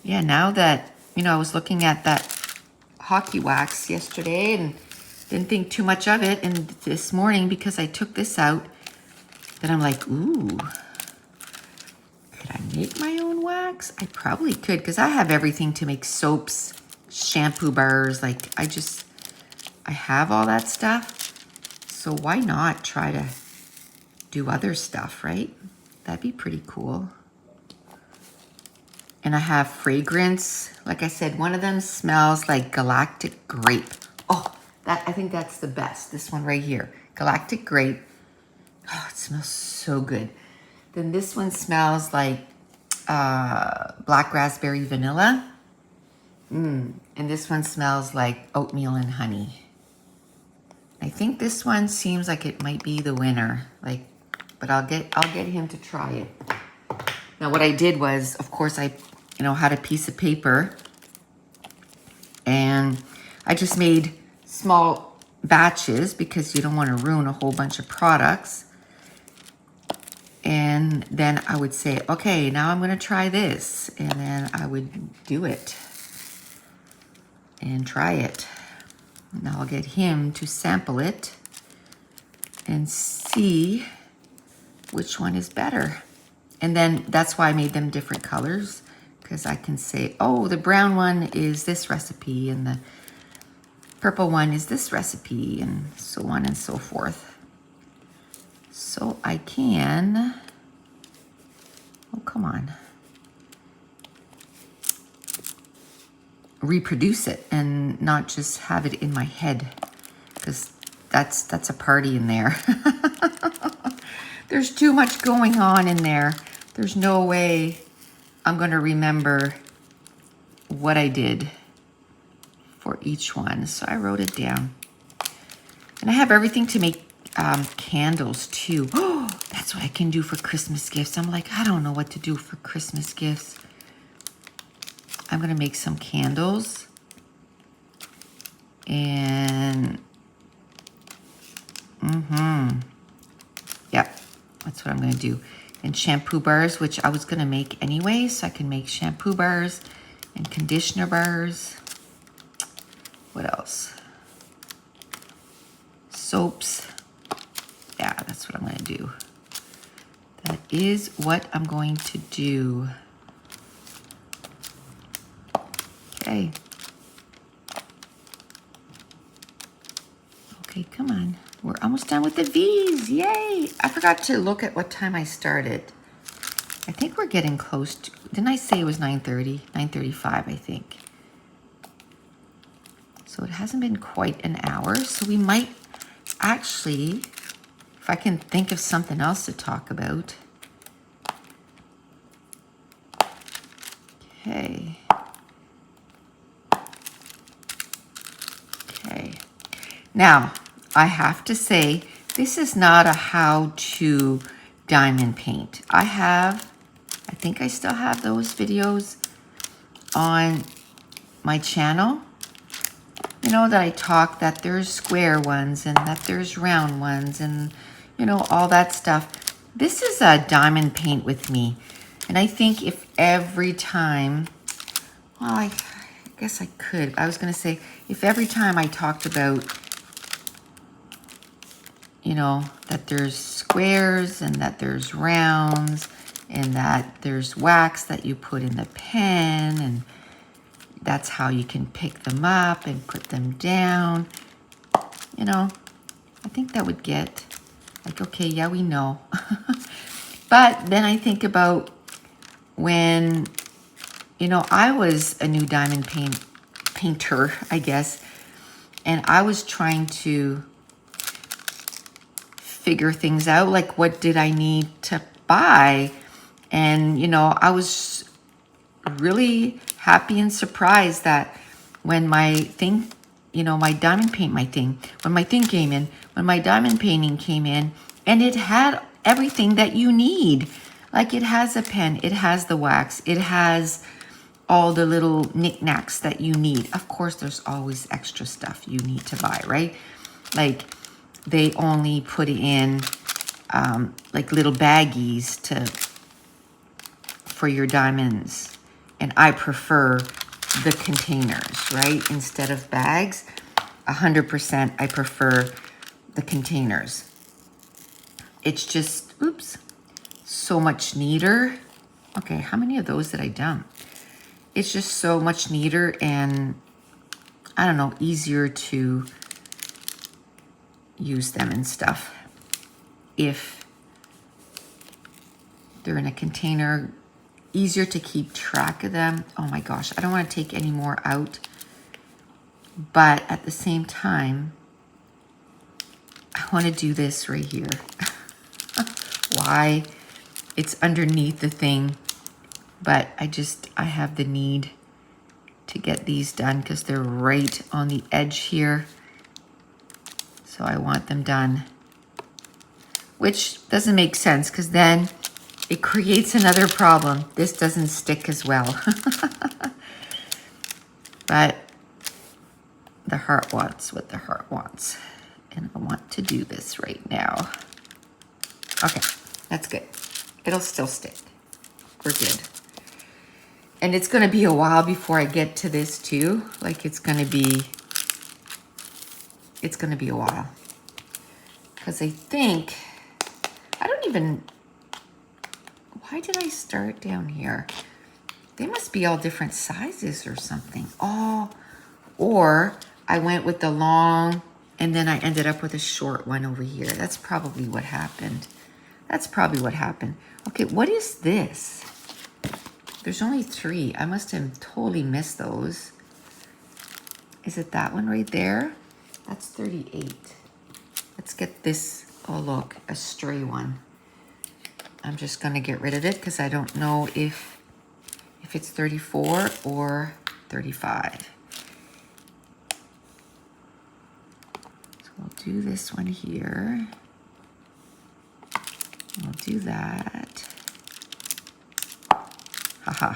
Yeah, now that, you know, I was looking at that hockey wax yesterday and didn't think too much of it, and this morning, because I took this out, then I'm like, ooh, could I make my own wax? I probably could, because I have everything to make soaps, shampoo bars, like I have all that stuff. So why not try to do other stuff, right? That'd be pretty cool. And I have fragrance. Like I said, one of them smells like galactic grape. Oh, I think that's the best. This one right here, galactic grape. Oh, it smells so good. Then this one smells like black raspberry vanilla. And this one smells like oatmeal and honey. I think this one seems like it might be the winner. Like, but I'll get him to try it. Now what I did was, of course, I had a piece of paper and I just made small batches because you don't want to ruin a whole bunch of products. And then I would say, okay, now I'm going to try this. And then I would do it and try it. Now I'll get him to sample it and see which one is better. And then that's why I made them different colors, because I can say, oh, the brown one is this recipe and the purple one is this recipe, and so on and so forth. So I can, oh, come on, reproduce it and not just have it in my head, because that's a party in there. There's too much going on in there. There's no way I'm going to remember what I did for each one. So I wrote it down. And I have everything to make candles too. Oh, that's what I can do for Christmas gifts. I'm like, I don't know what to do for Christmas gifts. I'm going to make some candles. And, yep, that's what I'm going to do. And shampoo bars, which I was going to make anyway, so I can make shampoo bars and conditioner bars. What else? Soaps. Yeah, that's what I'm going to do. That is what I'm going to do. Okay. Okay, come on. We're almost done with the V's. Yay! I forgot to look at what time I started. I think we're getting close to, didn't I say it was 9:30? 9:35, I think. So it hasn't been quite an hour. So we might actually, if I can think of something else to talk about. Okay. Okay. Now, I have to say, this is not a how-to diamond paint. I think I still have those videos on my channel. You know, that I talk that there's square ones and that there's round ones and, you know, all that stuff. This is a diamond paint with me. And I think if every time, well, I guess I could. I was going to say, if every time I talked about, you know, that there's squares and that there's rounds and that there's wax that you put in the pen and that's how you can pick them up and put them down, you know, I think that would get like, okay, yeah, we know. But then I think about when, you know, I was a new diamond painter, I guess, and I was trying to figure things out, like what did I need to buy? And, you know, I was really happy and surprised that when my thing, you know, my diamond paint, when my thing came in, when my diamond painting came in, and it had everything that you need. Like it has a pen, it has the wax, it has all the little knickknacks that you need. Of course, there's always extra stuff you need to buy, right? Like they only put in like little baggies for your diamonds. And I prefer the containers, right? Instead of bags, 100% I prefer the containers. It's just, oops, so much neater. Okay, how many of those did I dump? It's just so much neater and, I don't know, easier to use them and stuff. If they're in a container, easier to keep track of them. Oh my gosh, I don't want to take any more out. But at the same time, I want to do this right here. Why? It's underneath the thing. But I have the need to get these done because they're right on the edge here. So I want them done. Which doesn't make sense because then it creates another problem. This doesn't stick as well. But the heart wants what the heart wants. And I want to do this right now. Okay, that's good. It'll still stick. We're good. And it's going to be a while before I get to this too. Like it's going to be a while. Because I think, why did I start down here? They must be all different sizes or something. Oh, or I went with the long and then I ended up with a short one over here. That's probably what happened. Okay, what is this? There's only 3. I must have totally missed those. Is it that one right there? That's 38. Let's get this, oh look, a stray one. I'm just gonna get rid of it because I don't know if it's 34 or 35. So we'll do this one here. We'll do that. Haha.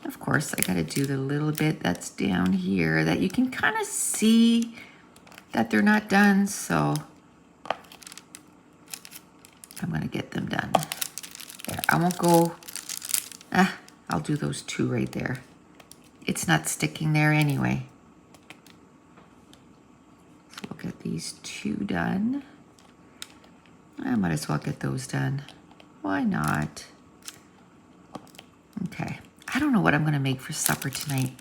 Of course, I gotta do the little bit that's down here that you can kind of see that they're not done, so I'm gonna get them done. There, I won't go, I'll do those 2 right there. It's not sticking there anyway. So we'll get these 2 done. I might as well get those done. Why not? Okay, I don't know what I'm gonna make for supper tonight.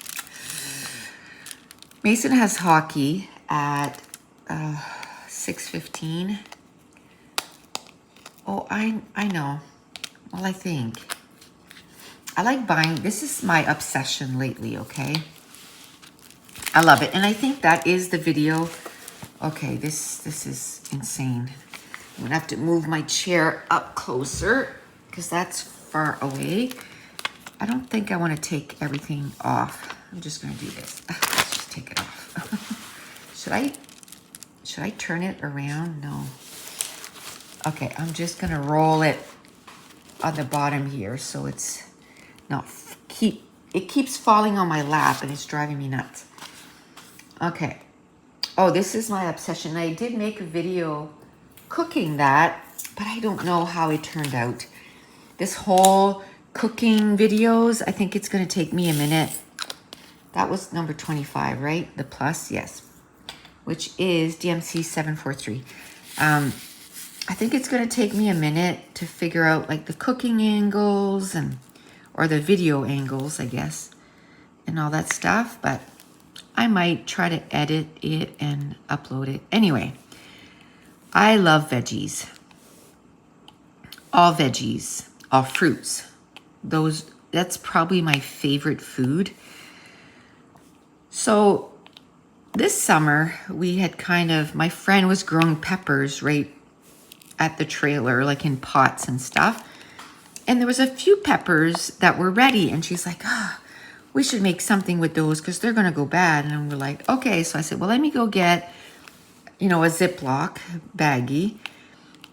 Mason has hockey at 6:15. Oh, I know. Well, I think. I like buying, this is my obsession lately, okay? I love it, and I think that is the video. Okay, this is insane. I'm gonna have to move my chair up closer because that's far away. I don't think I want to take everything off. I'm just gonna do this. Let's just take it off. Should I turn it around? No. Okay, I'm just gonna roll it on the bottom here so it's not it keeps falling on my lap and it's driving me nuts. Okay. Oh, this is my obsession. I did make a video cooking that, but I don't know how it turned out. This whole cooking videos, I think it's going to take me a minute. That was number 25, right? The plus, yes, which is DMC 743. I think it's going to take me a minute to figure out like the cooking angles or the video angles, I guess, and all that stuff, but I might try to edit it and upload it. Anyway, I love veggies. All veggies, all fruits. That's probably my favorite food. So this summer we had my friend was growing peppers right at the trailer, like in pots and stuff. And there was a few peppers that were ready, and she's like, we should make something with those because they're gonna go bad. And we're like, okay. So I said, well, let me go get, a Ziploc baggie.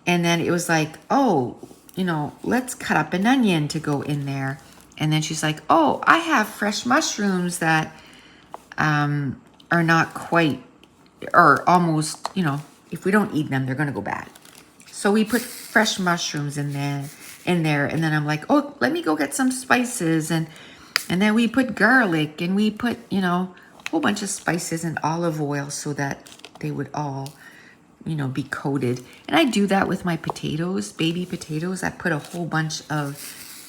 And then it was like, let's cut up an onion to go in there. And then she's like, oh, I have fresh mushrooms that are not quite, or almost, if we don't eat them, they're gonna go bad. So we put fresh mushrooms in there. And then I'm like, oh, let me go get some spices. And then we put garlic, and we put, a whole bunch of spices and olive oil so that they would all, be coated. And I do that with my potatoes, baby potatoes. I put a whole bunch of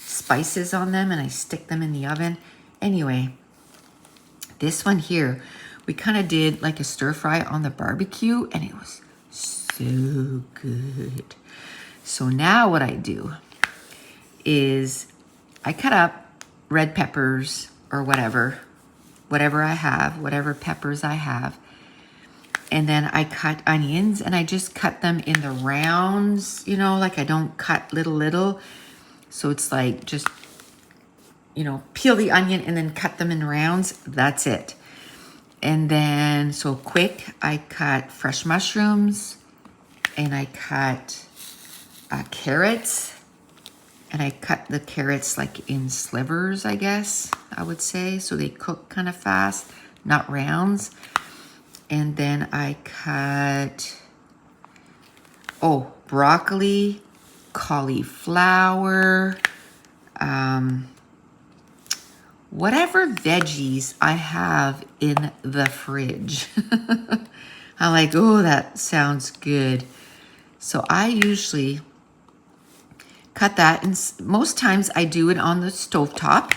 spices on them and I stick them in the oven. Anyway, this one here, we kind of did like a stir fry on the barbecue, and it was so good. So now what I do is I cut up red peppers or whatever I have, whatever peppers I have. And then I cut onions, and I just cut them in the rounds, like I don't cut little. So it's like just, peel the onion and then cut them in rounds. That's it. And then, so quick, I cut fresh mushrooms, and I cut carrots. And I cut the carrots like in slivers, I guess I would say. So they cook kind of fast, not rounds. And then I cut, broccoli, cauliflower, whatever veggies I have in the fridge. I'm like, oh, that sounds good. So I usually cut that, and most times I do it on the stovetop.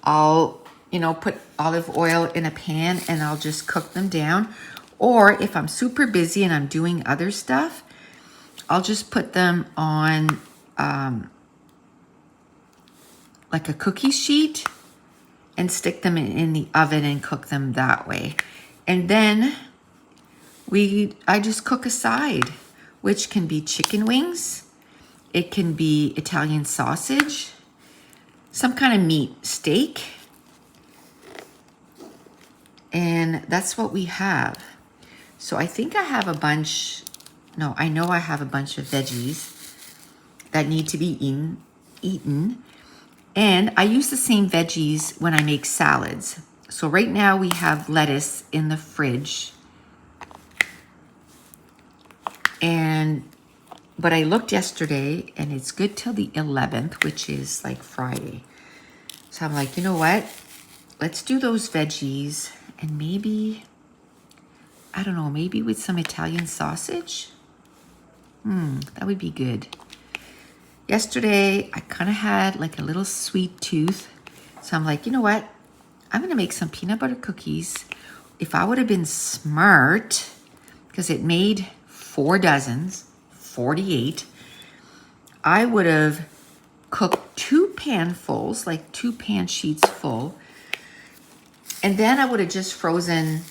I'll, put olive oil in a pan and I'll just cook them down. Or if I'm super busy and I'm doing other stuff, I'll just put them on like a cookie sheet and stick them in the oven and cook them that way. And then I just cook a side, which can be chicken wings. It can be Italian sausage, some kind of meat, steak. And that's what we have. So I think I have I know I have a bunch of veggies that need to be eaten. And I use the same veggies when I make salads. So right now we have lettuce in the fridge. But I looked yesterday, and it's good till the 11th, which is like Friday. So I'm like, you know what? Let's do those veggies, and maybe, I don't know, maybe with some Italian sausage? That would be good. Yesterday, I kind of had like a little sweet tooth. So I'm like, you know what? I'm going to make some peanut butter cookies. If I would have been smart, because it made 4 dozens, 48, I would have cooked 2 panfuls, like 2 pan sheets full. And then I would have just frozen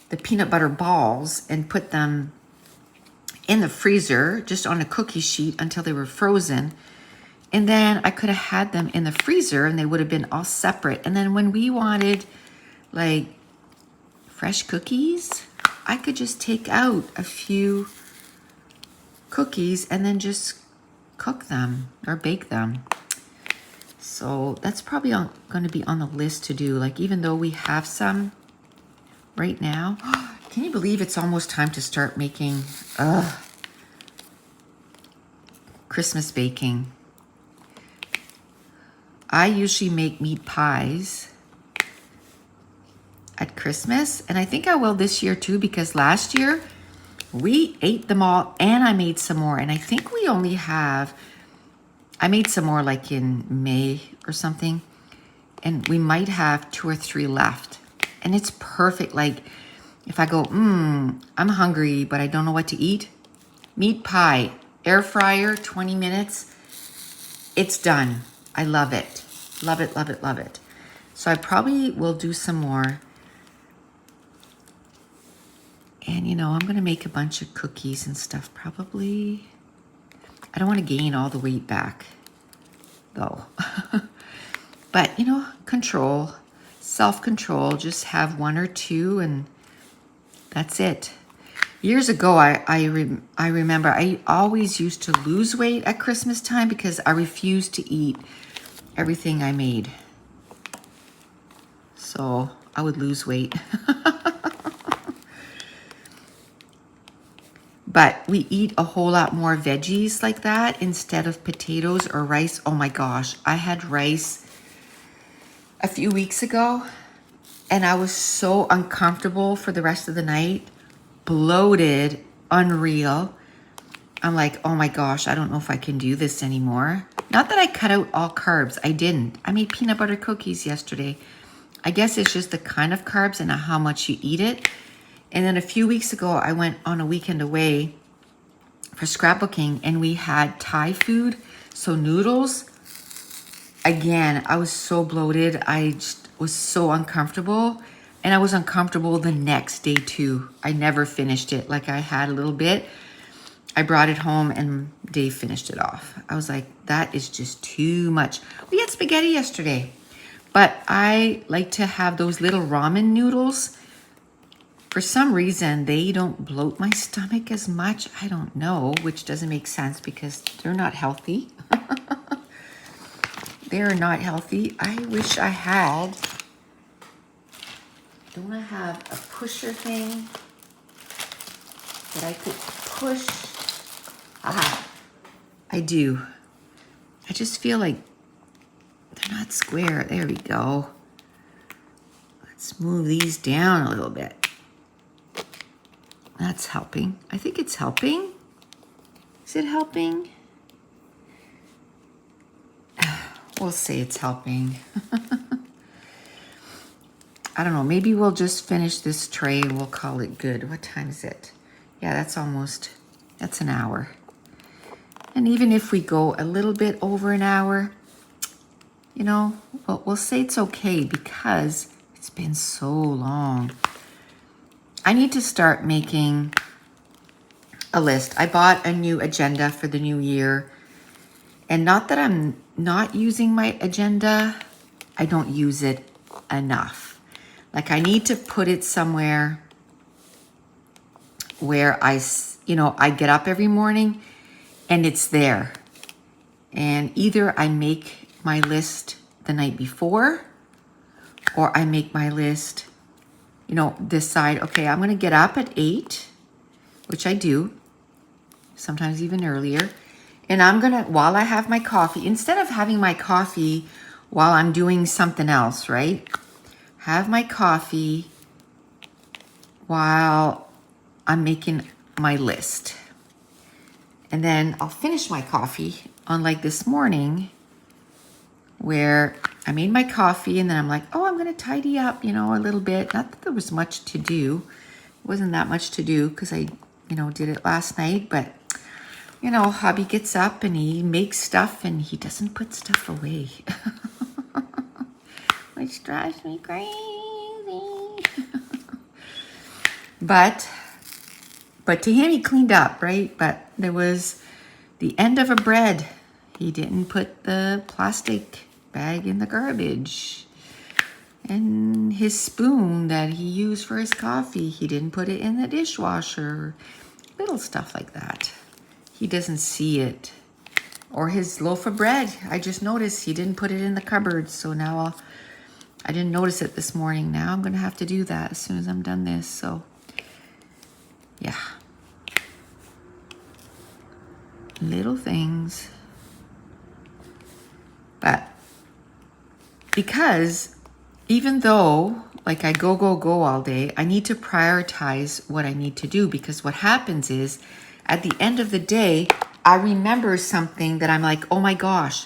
the peanut butter balls and put them in the freezer, just on a cookie sheet until they were frozen. And then I could have had them in the freezer and they would have been all separate. And then when we wanted like fresh cookies, I could just take out a few cookies and then just cook them or bake them. So that's probably going to be on the list to do. Like, even though we have some right now, can you believe it's almost time to start making Christmas baking. I usually make meat pies at Christmas, and I think I will this year too, because last year we ate them all and I made some more, and I think we only have, I made some more like in May or something, and we might have 2 or 3 left. And it's perfect. Like if I go, I'm hungry, but I don't know what to eat. Meat pie, air fryer, 20 minutes. It's done. I love it. Love it, love it, love it. So I probably will do some more. And you know, I'm gonna make a bunch of cookies and stuff probably. I don't want to gain all the weight back though. But you know, control, self-control, just have 1 or 2 and that's it. Years ago, I remember I always used to lose weight at Christmas time because I refused to eat everything I made. So I would lose weight. But we eat a whole lot more veggies like that instead of potatoes or rice. Oh my gosh, I had rice a few weeks ago and I was so uncomfortable for the rest of the night. Bloated, unreal. I'm like, oh my gosh, I don't know if I can do this anymore. Not that I cut out all carbs. I didn't. I made peanut butter cookies yesterday. I guess it's just the kind of carbs and how much you eat it. And then a few weeks ago, I went on a weekend away for scrapbooking and we had Thai food. So noodles. Again, I was so bloated. I just was so uncomfortable. And I was uncomfortable the next day too. I never finished it. Like I had a little bit. I brought it home and Dave finished it off. I was like, that is just too much. We had spaghetti yesterday. But I like to have those little ramen noodles. For some reason, they don't bloat my stomach as much. I don't know, which doesn't make sense because they're not healthy. They're not healthy. I wish I had. Don't I have a pusher thing that I could push? Ah, I do. I just feel like they're not square. There we go. Let's move these down a little bit. That's helping. I think it's helping. Is it helping? We'll say it's helping. I don't know. Maybe we'll just finish this tray and we'll call it good. What time is it? Yeah, that's an hour. And even if we go a little bit over an hour, you know, we'll say it's okay because it's been so long. I need to start making a list. I bought a new agenda for the new year. And not that I'm not using my agenda, I don't use it enough. Like I need to put it somewhere where I get up every morning and it's there. And either I make my list the night before or I make my list, decide, okay, I'm going to get up at 8, which I do, sometimes even earlier. And I'm going to, while I have my coffee, instead of having my coffee while I'm doing something else, right? Have my coffee while I'm making my list. And then I'll finish my coffee, unlike this morning where I made my coffee and then I'm like, oh, I'm going to tidy up, a little bit. Not that there was much to do. It wasn't that much to do because I, did it last night. But, hubby gets up and he makes stuff and he doesn't put stuff away. Which drives me crazy. But to him, he cleaned up, right? But there was the end of a bread. He didn't put the plastic bag in the garbage. And his spoon that he used for his coffee, he didn't put it in the dishwasher. Little stuff like that. He doesn't see it. Or his loaf of bread. I just noticed he didn't put it in the cupboard. So now I didn't notice it this morning. Now I'm going to have to do that as soon as I'm done this. So, yeah. Little things. But because even though like I go all day, I need to prioritize what I need to do, because what happens is at the end of the day, I remember something that I'm like, oh my gosh,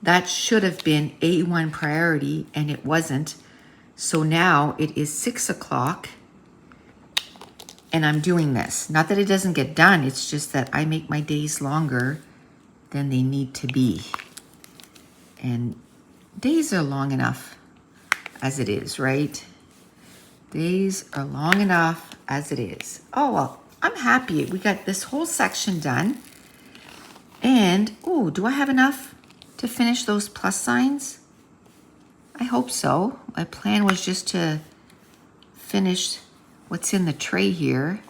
that should have been A1 priority and it wasn't. So now it is 6 o'clock and I'm doing this. Not that it doesn't get done, it's just that I make my days longer than they need to be. And days are long enough as it is, right? Days are long enough as it is. Oh, well, I'm happy. We got this whole section done. And, oh, do I have enough to finish those plus signs? I hope so. My plan was just to finish what's in the tray here,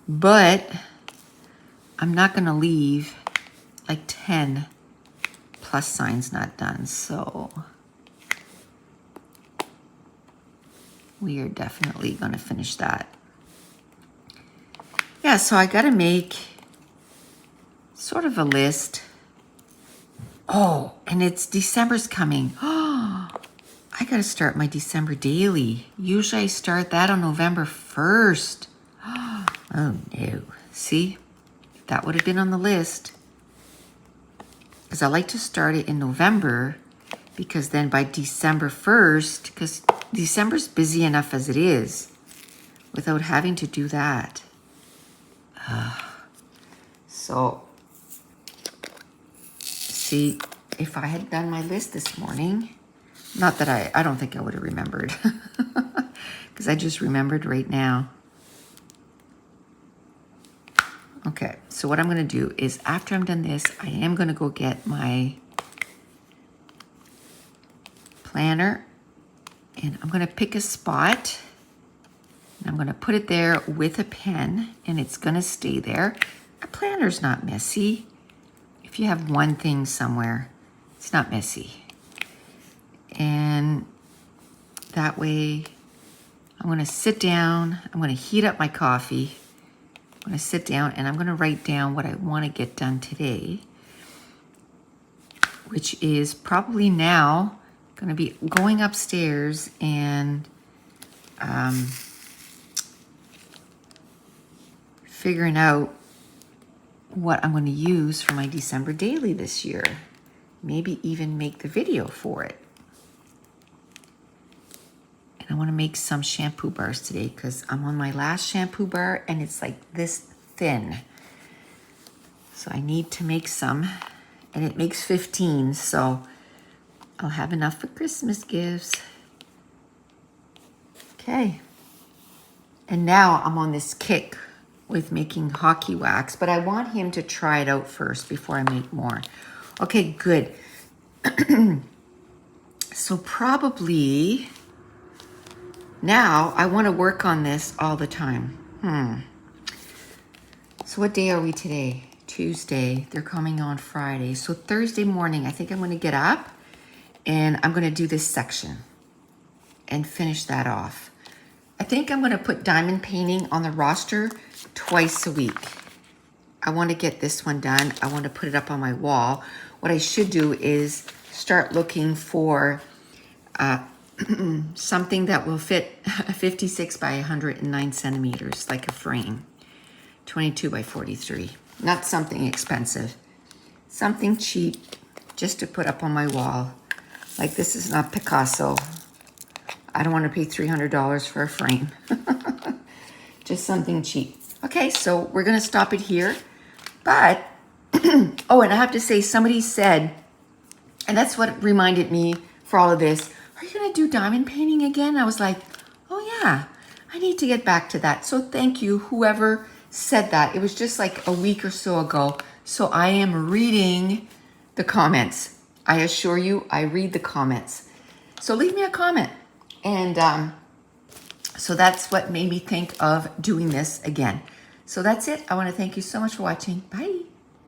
but I'm not going to leave like 10 plus signs not done. So we are definitely going to finish that. Yeah, so I got to make sort of a list. Oh, and it's December's coming. Oh, I got to start my December daily. Usually I start that on November 1st. Oh no. See, that would have been on the list. Because I like to start it in November, because then by December 1st, because December's busy enough as it is without having to do that. So, see, if I had done my list this morning, not that I don't think I would have remembered, because I just remembered right now. Okay, so what I'm going to do is after I'm done this, I am going to go get my planner and I'm going to pick a spot and I'm going to put it there with a pen and it's going to stay there. A planner's not messy. If you have one thing somewhere, it's not messy. And that way I'm going to sit down, I'm going to heat up my coffee. I'm going to sit down and I'm going to write down what I want to get done today, which is probably now going to be going upstairs and figuring out what I'm going to use for my December daily this year. Maybe even make the video for it. And I want to make some shampoo bars today because I'm on my last shampoo bar and it's like this thin. So I need to make some, and it makes 15, so I'll have enough for Christmas gifts. Okay. And now I'm on this kick with making hockey wax, but I want him to try it out first before I make more. Okay, good. So probably now I want to work on this all the time. So what day are we today? Tuesday. They're coming on Friday. So Thursday morning, I think I'm going to get up and I'm going to do this section and finish that off. I think I'm going to put diamond painting on the roster twice a week. I want to get this one done. I want to put it up on my wall. What I should do is start looking for something that will fit 56 by 109 centimeters, like a frame, 22 by 43. Not something expensive, something cheap just to put up on my wall. Like this is not Picasso. I don't want to pay $300 for a frame. Just something cheap. Okay, so we're going to stop it here. But, oh, and I have to say, somebody said, and that's what reminded me for all of this, are you going to do diamond painting again? I was like, oh yeah, I need to get back to that. So thank you, whoever said that. It was just like a week or so ago. So I am reading the comments. I assure you, I read the comments. So leave me a comment. And so that's what made me think of doing this again. So that's it. I want to thank you so much for watching. Bye.